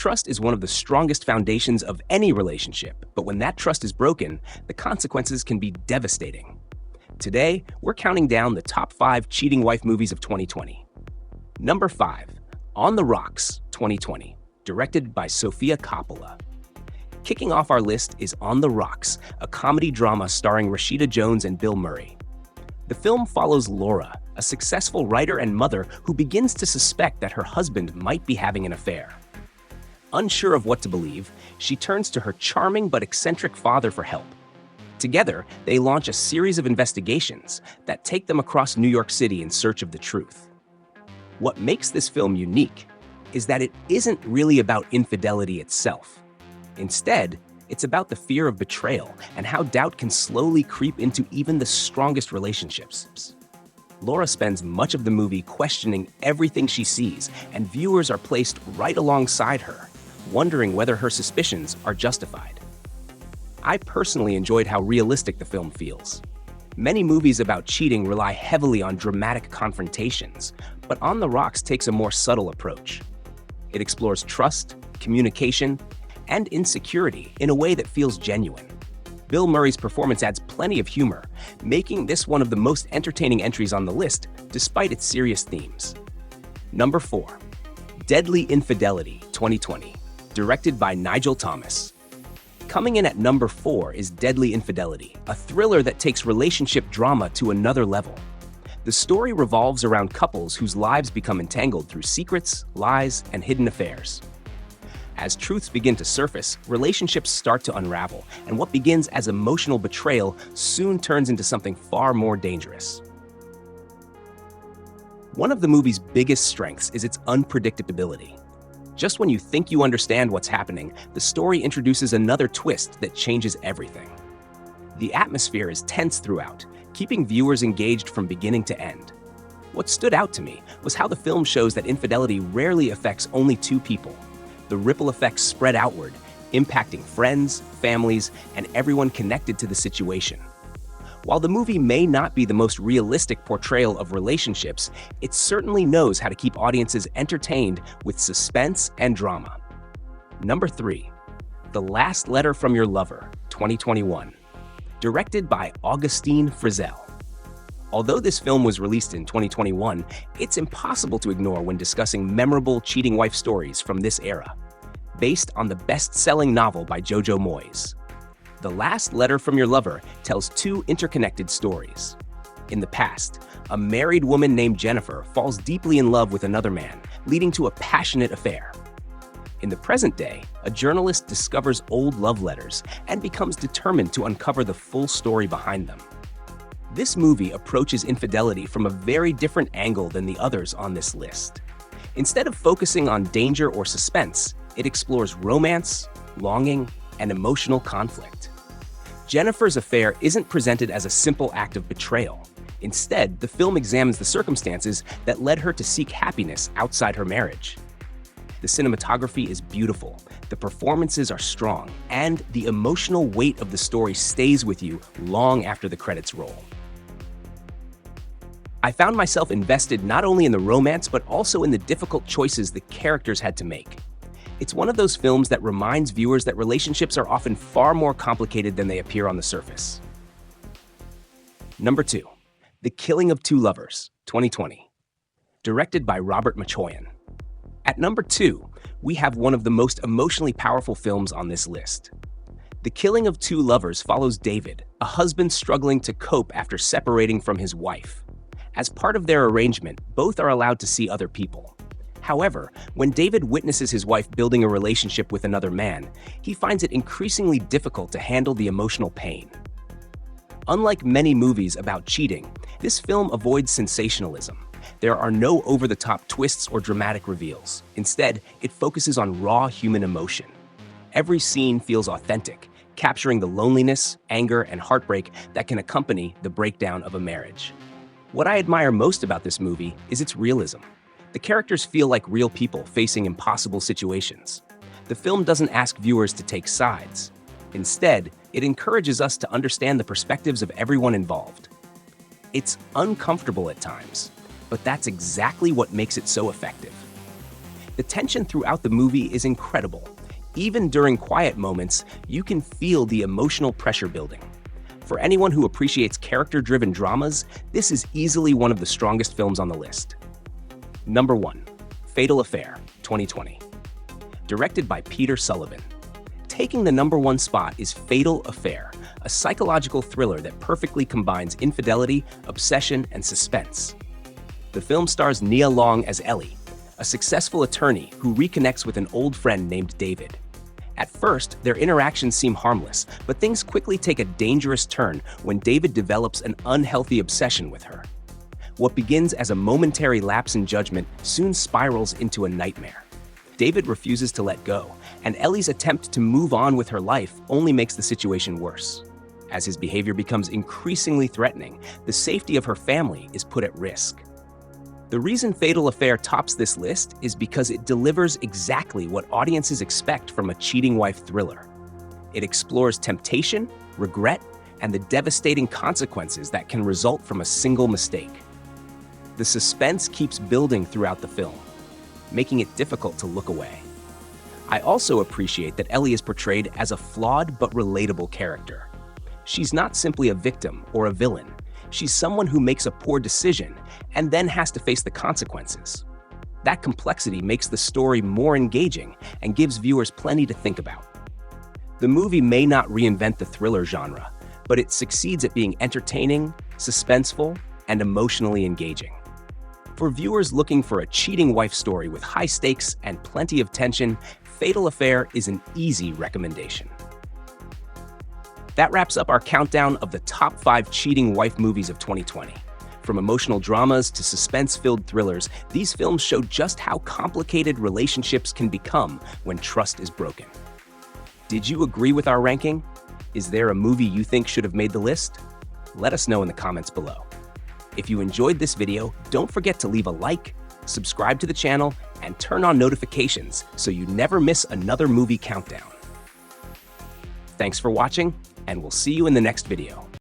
Trust is one of the strongest foundations of any relationship, but when that trust is broken, the consequences can be devastating. Today, we're counting down the top 5 cheating wife movies of 2020. Number 5, On the Rocks, 2020, directed by Sofia Coppola. Kicking off our list is On the Rocks, a comedy drama starring Rashida Jones and Bill Murray. The film follows Laura, a successful writer and mother who begins to suspect that her husband might be having an affair. Unsure of what to believe, she turns to her charming but eccentric father for help. Together, they launch a series of investigations that take them across New York City in search of the truth. What makes this film unique is that it isn't really about infidelity itself. Instead, it's about the fear of betrayal and how doubt can slowly creep into even the strongest relationships. Laura spends much of the movie questioning everything she sees, and viewers are placed right alongside her, wondering whether her suspicions are justified. I personally enjoyed how realistic the film feels. Many movies about cheating rely heavily on dramatic confrontations, but On the Rocks takes a more subtle approach. It explores trust, communication, and insecurity in a way that feels genuine. Bill Murray's performance adds plenty of humor, making this one of the most entertaining entries on the list, despite its serious themes. Number 4, Deadly Infidelity, 2020, directed by Nigel Thomas. Coming in at number 4 is Deadly Infidelity, a thriller that takes relationship drama to another level. The story revolves around couples whose lives become entangled through secrets, lies, and hidden affairs. As truths begin to surface, relationships start to unravel, and what begins as emotional betrayal soon turns into something far more dangerous. One of the movie's biggest strengths is its unpredictability. Just when you think you understand what's happening, the story introduces another twist that changes everything. The atmosphere is tense throughout, keeping viewers engaged from beginning to end. What stood out to me was how the film shows that infidelity rarely affects only 2 people. The ripple effects spread outward, impacting friends, families, and everyone connected to the situation. While the movie may not be the most realistic portrayal of relationships, it certainly knows how to keep audiences entertained with suspense and drama. Number 3, The Last Letter from Your Lover, 2021, directed by Augustine Frizzell. Although this film was released in 2021, it's impossible to ignore when discussing memorable cheating wife stories from this era. Based on the best-selling novel by Jojo Moyes, The Last Letter from Your Lover tells 2 interconnected stories. In the past, a married woman named Jennifer falls deeply in love with another man, leading to a passionate affair. In the present day, a journalist discovers old love letters and becomes determined to uncover the full story behind them. This movie approaches infidelity from a very different angle than the others on this list. Instead of focusing on danger or suspense, it explores romance, longing, and emotional conflict. Jennifer's affair isn't presented as a simple act of betrayal. Instead, the film examines the circumstances that led her to seek happiness outside her marriage. The cinematography is beautiful, the performances are strong, and the emotional weight of the story stays with you long after the credits roll. I found myself invested not only in the romance, but also in the difficult choices the characters had to make. It's one of those films that reminds viewers that relationships are often far more complicated than they appear on the surface. Number 2, The Killing of Two Lovers, 2020, directed by Robert Machoyan. At number 2, we have one of the most emotionally powerful films on this list. The Killing of Two Lovers follows David, a husband struggling to cope after separating from his wife. As part of their arrangement, both are allowed to see other people. However, when David witnesses his wife building a relationship with another man, he finds it increasingly difficult to handle the emotional pain. Unlike many movies about cheating, this film avoids sensationalism. There are no over-the-top twists or dramatic reveals. Instead, it focuses on raw human emotion. Every scene feels authentic, capturing the loneliness, anger, and heartbreak that can accompany the breakdown of a marriage. What I admire most about this movie is its realism. The characters feel like real people facing impossible situations. The film doesn't ask viewers to take sides. Instead, it encourages us to understand the perspectives of everyone involved. It's uncomfortable at times, but that's exactly what makes it so effective. The tension throughout the movie is incredible. Even during quiet moments, you can feel the emotional pressure building. For anyone who appreciates character-driven dramas, this is easily one of the strongest films on the list. Number 1. Fatal Affair, 2020. Directed by Peter Sullivan. Taking the number 1 spot is Fatal Affair, a psychological thriller that perfectly combines infidelity, obsession, and suspense. The film stars Nia Long as Ellie, a successful attorney who reconnects with an old friend named David. At first, their interactions seem harmless, but things quickly take a dangerous turn when David develops an unhealthy obsession with her. What begins as a momentary lapse in judgment soon spirals into a nightmare. David refuses to let go, and Ellie's attempt to move on with her life only makes the situation worse. As his behavior becomes increasingly threatening, the safety of her family is put at risk. The reason Fatal Affair tops this list is because it delivers exactly what audiences expect from a cheating wife thriller. It explores temptation, regret, and the devastating consequences that can result from a single mistake. The suspense keeps building throughout the film, making it difficult to look away. I also appreciate that Ellie is portrayed as a flawed but relatable character. She's not simply a victim or a villain. She's someone who makes a poor decision and then has to face the consequences. That complexity makes the story more engaging and gives viewers plenty to think about. The movie may not reinvent the thriller genre, but it succeeds at being entertaining, suspenseful, and emotionally engaging. For viewers looking for a cheating wife story with high stakes and plenty of tension, Fatal Affair is an easy recommendation. That wraps up our countdown of the top 5 cheating wife movies of 2020. From emotional dramas to suspense-filled thrillers, these films show just how complicated relationships can become when trust is broken. Did you agree with our ranking? Is there a movie you think should have made the list? Let us know in the comments below. If you enjoyed this video, don't forget to leave a like, subscribe to the channel, and turn on notifications so you never miss another movie countdown. Thanks for watching, and we'll see you in the next video.